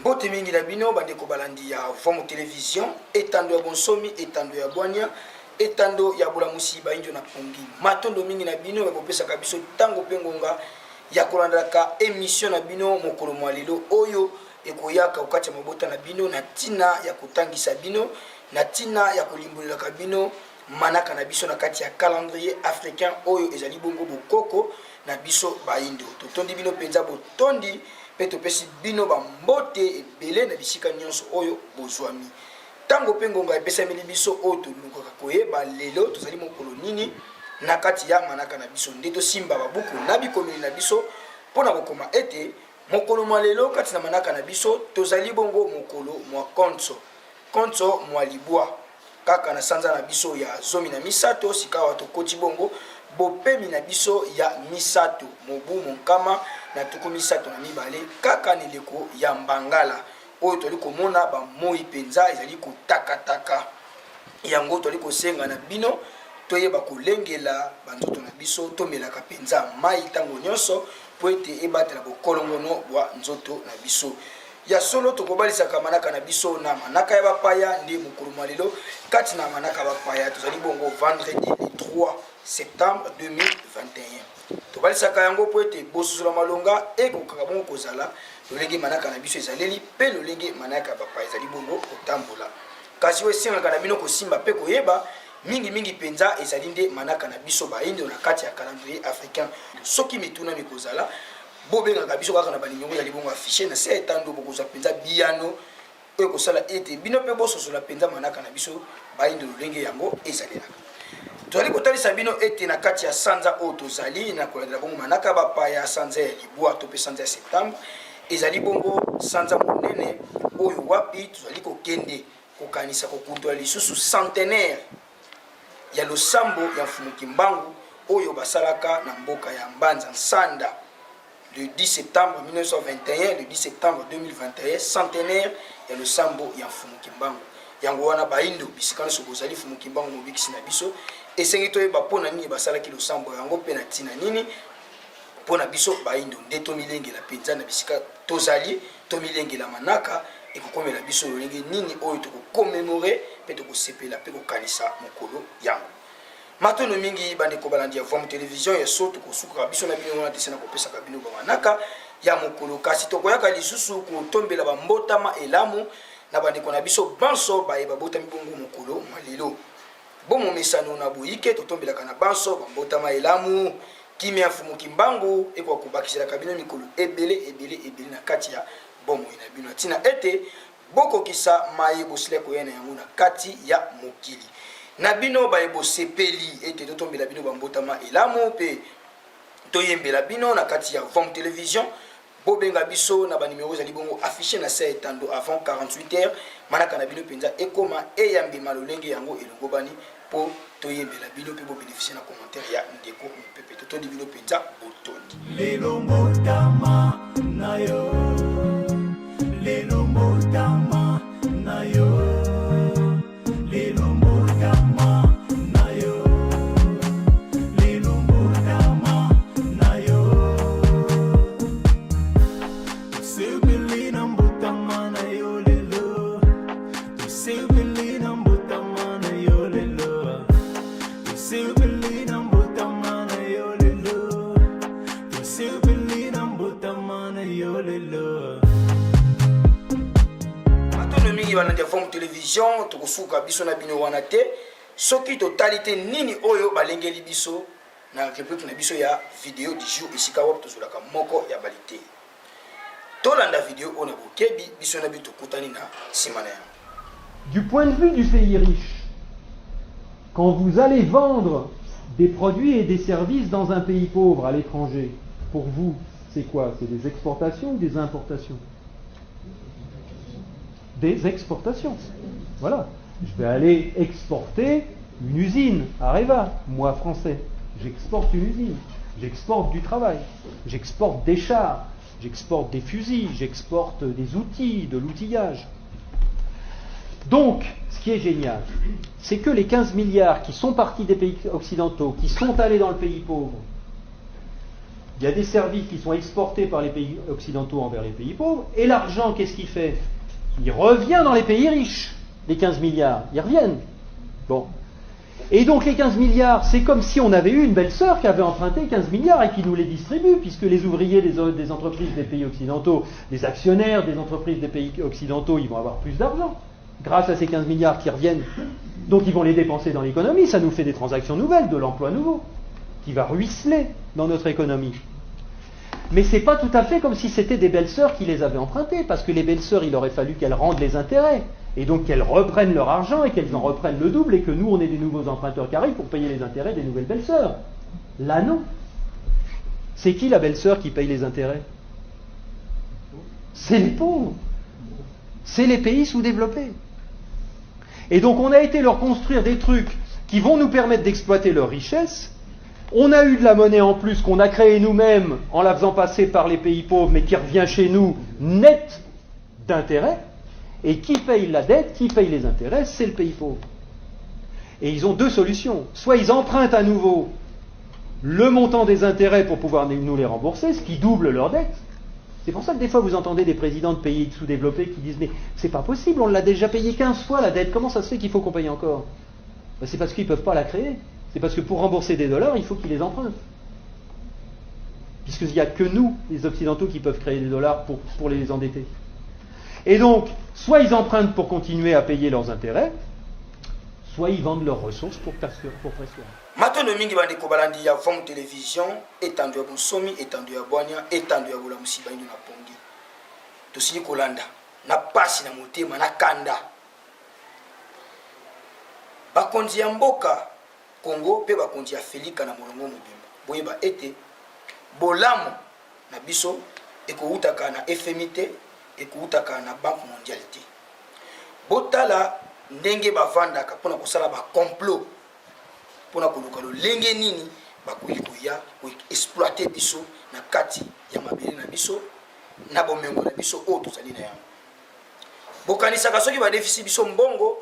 Mbote mingi na bino bandeko balandi ya Vomo Télévision, etando ya bonsomi, etando ya bwanya, etando ya bulamusi bainjo na pongi. Matondo mingi na bino bakopesa biso tango pengonga ya kolandaka émission na bino mokolo mwa lelo oyo ekoyaka okati ya mabota na bino na tina ya kotangisa bino, na tina ya kolimbolelaka bino manaka na biso na kati ya calendrier africain oyo ezali bongo bokoko na biso baindo. Totondi bino penza botondi pe topesi bino bambote ebele na bisika nyonso oyo bozwami. Tango pengonga epesameli biso oyo tolukaka koyeba lelo tozali mokolo nini na kati ya manaka na biso nde tosimba babuku na bikomeli na biso mpona kokoma ete mokolo mwa lelo kati na manaka na biso tozali bongo mokolo mwa konso mwa libwa kaka na sanza na biso ya zomi na misato sika wato koti bongo bopemi na biso ya misato mobu monkama na tuku misato na mibale kaka nileko ya mbangala oyo toli komona ba moi penza ezali kotakataka yango toli kosenga na bino toyeba kolengela banzoto na biso tomelaka penza mai tango nyonso po ete ebatela bokolongono bwa nzoto na biso ya solo tokobalisaka manaka na biso na manaka ya bapaya nde mokolo mwa lelo kati na manaka bapaya tozali bongo vendredi le 3 septembre 2021 tobalisaka yango po ete bososola malonga ekokaka bongo kozala lolenge manaka na biso ezaleli mpe lolenge manaka ya bapaya ezali bongo kotambola kasi oyo esengaka na bino kosimba mpe koyeba mingi penza ezali nde manaka na biso baindo na kati ya calendrier africain soki mituna mikozala bobengaka biso kaka na baningongo ezali bongo affiché na se etando bokozwa penza biano oyo kosala ete bino mpe bososola penza manaka na biso baindo lolenge yango ezalelaka. Tozali kotalisa bino ete na kati ya sanza oyo tozali na kolandela bongo manaka bapaya sanza ya libwa to mpe sanza ya septembre ezali bongo sanza monene oyo wapi tozali kokende kokanisa kokuntola lisusu centenaire ya losambo ya mfumu Kimbangu oyo basalaka na mboka ya Mbanza Nsanda le 10 septembre 1921, le 10 septembre 2021, centenaire ya losambo ya mfumu Kimbangu. Yango wana baindo bisikana so bozali mfumu Kimbangu mobikisi na biso esengi toyeba pona nini basalaki losambo yango mpe na tina nini pona biso baindo nde tomilengela penza na bisika tozali tomilengela manaka ekokomela biso lolenge nini oyo tokokomemore mpe tokosepela mpe kokanisa mokolo yango. Matono mingi bandeko balandi ya Vomo Télévision ya so tokosukaka biso na bino wana tesena kopesaka bino bamanaka ya mokolo kasi tokoyaka lisusu kotombela bambotama elamu na bandeko na biso banso bayeba botami bongo mokolo mwa lelo bomo mesano na boyike totombelaka na banso bambotama elamu kimia ya mfumu Kimbangu ekwa kobakiselaka bino mikolo ebele na kati ya bomo na bino tina ete bokokisa maye bosile koyena yango na kati ya mokili na bino bayebo sepeli ete totombela bino bambotama elamu pe toyembela bino na kati ya Vomo Télévision bobenga biso na ba numéro ezali bongo affiché na se etando avant 48 heures manaka na bino penza ekoma eyambi malolenge yango elongobani po toyembela bino pe bo bénéficier na commentaire ya ndeko mpepe totondi bino penza botondi lelo motama na yo lelo motama na yo lelo motama na yo lelo motama na yo Sebelina motama na yo lelo Sebelina motama na yo lelo Sebelina motama na yo lelo Sebelina motama na yo lelo mingi wana ya Vomo Télévision tokosuka biso na bino wana te soki totalité nini oyo balengeli biso na réplique na biso ya vidéo du jour isika wapi tozolaka moko ya balite tolanda vidéo ona bokebi biso na bito kutani na simana ya. Du point de vue du pays riche, quand vous allez vendre des produits et des services dans un pays pauvre à l'étranger, pour vous, c'est quoi? C'est des exportations ou des importations? Des exportations. Voilà. Je vais aller exporter une usine, Areva, moi français. J'exporte une usine. J'exporte du travail. J'exporte des chars. J'exporte des fusils. J'exporte des outils, de l'outillage. Donc, ce qui est génial, c'est que les 15 milliards qui sont partis des pays occidentaux, qui sont allés dans le pays pauvre, il y a des services qui sont exportés par les pays occidentaux envers les pays pauvres, et l'argent, qu'est-ce qu'il fait? Il revient dans les pays riches, les 15 milliards, ils reviennent. Bon. Et donc les 15 milliards, c'est comme si on avait eu une belle-sœur qui avait emprunté 15 milliards et qui nous les distribue, puisque les ouvriers des entreprises des pays occidentaux, les actionnaires des entreprises des pays occidentaux, ils vont avoir plus d'argent, grâce à ces 15 milliards qui reviennent. Donc ils vont les dépenser dans l'économie, ça nous fait des transactions nouvelles, de l'emploi nouveau, qui va ruisseler dans notre économie. Mais c'est pas tout à fait comme si c'était des belles-sœurs qui les avaient empruntées, parce que les belles-sœurs, il aurait fallu qu'elles rendent les intérêts, et donc qu'elles reprennent leur argent, et qu'elles en reprennent le double, et que nous, on ait des nouveaux emprunteurs qui arrivent pour payer les intérêts des nouvelles belles-sœurs. Là, non. C'est qui la belle-sœur qui paye les intérêts? C'est les pauvres. C'est les pays sous-développés. Et donc on a été leur construire des trucs qui vont nous permettre d'exploiter leurs richesses. On a eu de la monnaie en plus qu'on a créée nous-mêmes en la faisant passer par les pays pauvres, mais qui revient chez nous net d'intérêts. Et qui paye la dette, qui paye les intérêts, c'est le pays pauvre. Et ils ont deux solutions. Soit ils empruntent à nouveau le montant des intérêts pour pouvoir nous les rembourser, ce qui double leur dette. C'est pour ça que des fois vous entendez des présidents de pays sous-développés qui disent « Mais c'est pas possible, on l'a déjà payé 15 fois la dette, comment ça se fait qu'il faut qu'on paye encore ?» C'est parce qu'ils ne peuvent pas la créer. C'est parce que pour rembourser des dollars, il faut qu'ils les empruntent. Puisqu'il n'y a que nous, les Occidentaux, qui peuvent créer des dollars pour les endetter. Et donc, soit ils empruntent pour continuer à payer leurs intérêts, soit ils vendent leurs ressources pour pression. Matondo mingi bandeko balandi ya Vom Télévision, etandu ya bonsomi, etandu ya bwanya, etandu ya bula musiba ino na pongi. Tosili kolanda, na pasi na motema, na kanda. Bakonzi ya mboka Congo pe bakonzi ya Felika na molongo mobimba. Boyeba ete bolamu na biso ekoutaka na FMT, ekoutaka na Banque mondiale te. Botala ndenge bavandaka pona kosala ba complot pona koluka lolenge nini bakoki koya ko exploiter biso na kati ya mabele na biso na bomengo na biso o tozali na yango. Bokanisaka soki ba déficit biso mbongo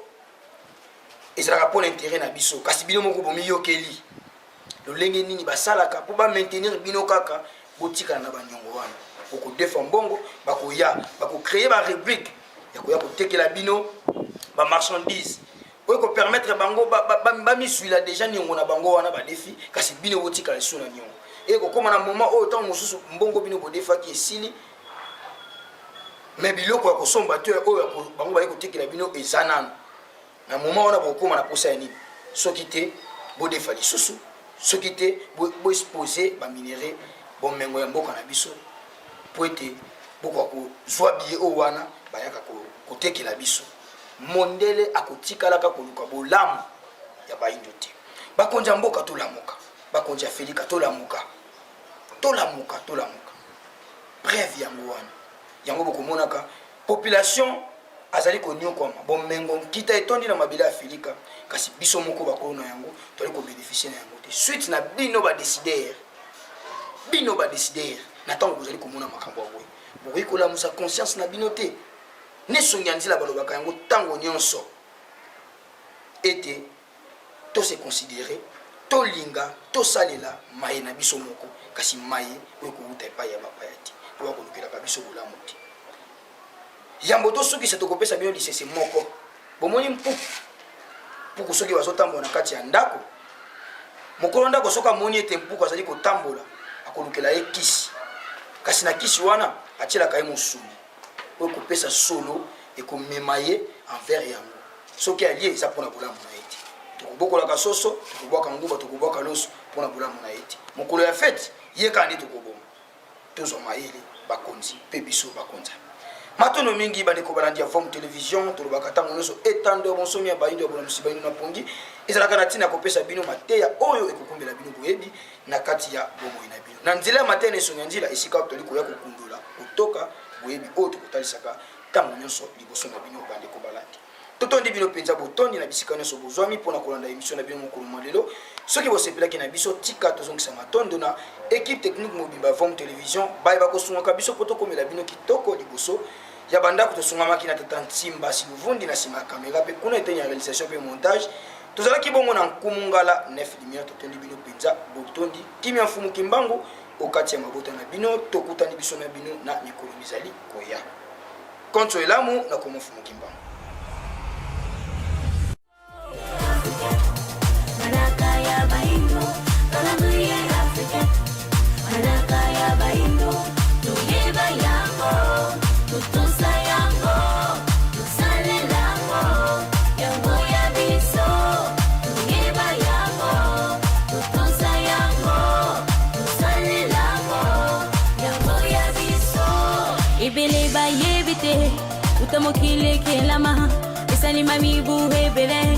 ezalaka pour l'intérêt na biso kasi bino moko bomiyokeli lolenge nini basalaka po ba maintenir bino kaka botika na banyongo wana boko defa mbongo bakoya bako créer ba rubrique ya koya ko tekela bino ba marchandise oyo ko permettre bango ba misuila déjà ni ngona bango wana ba défi kasi bino botika le suna nyongo et ko koma na moment oyo tant mosusu mbongo bino bo defa ki esili mais biloko ya kosomba te oyo bango ba ko tekela bino ezanana na moment wana bokoma na posa ya nini soki te bo defa lisusu soki te bo exposer ba minéraux bon mengo ya mboka na biso po ete boko ko zwa biye o wana bayaka ko tekela biso mondele akotikalaka koluka bolamu ya baindo te bakonja mboka tolamuka bakonja Felika tolamuka bref yango wana yango bokomonaka population azali konyokoma bomengo kita etondi na mabele ya Felika kasi biso moko bakolo na yango toli ko bénéficier na yango te suite na bino ba décider na tango bozali komona makambo ya boye bokoki kolamusa conscience na bino te nesongi ya nzela balobaka yango tango nyonso ete to se considérer tolinga tosalela maye na biso moko kasi maye oyo kouta epai ya bapaya te to bakolukelaka biso bolamu te yambo tosukisa tokopesa bino lisese moko bomoni mpuku soki bazotambola na kati ya ndako mokolo ndako soki amoni ete mpuku azali kotambola akolukela ye kisi kasi na kisi wana atielaka ye mosuni oyo kopesa solo ekomema ye envers yango soki alie eza mpona bolamu na ye te tokobokolaka soso tokobwaka nguba tokobwaka loso mpona bolamu na ye te mokolo ya fete ye kaka nde tokoboma tozwa mayele bakonzi mpe biso bakonza matondo mingi bandeko balandi ya Vom Télévision tolobaka ntango nyonso etando bonsomi ya bayindo ya bolamu musiba ino na pongi ezalaka na ntina kopesa bino mateya oyo ekokumbela bino boyebi na kati ya bomoi na bino na nzela ya mateya na esongi ya nzela esika toli koya kokundola kotoka boyebi oyo tokotalisaka ntango nyonso liboso na bino bandeko balandi totondi bino mpenza botondi na bisika nyonso bozwami mpona kolanda émission na bino mokolo mwa lelo soki bosepelaki na biso tika tozongisa matondo na équipe technique mobimba Vom Télévision baye bakosungaka biso po tokomela bino kitoko liboso ya banda kutosungamaki na tata Ntimba Siluvundi na sima caméra pe kuna etenya réalisation pe montage tozalaki bongo na nkumungala 9 lumière totendi bino penza botondi kimia mfumu kimbangu okati ya mabota na bino tokutani biso na bino na mikolo bizali koya konto elamu na komo mfumu kimbangu Ibele ba yebite utamokile kelama esalima mibu hebele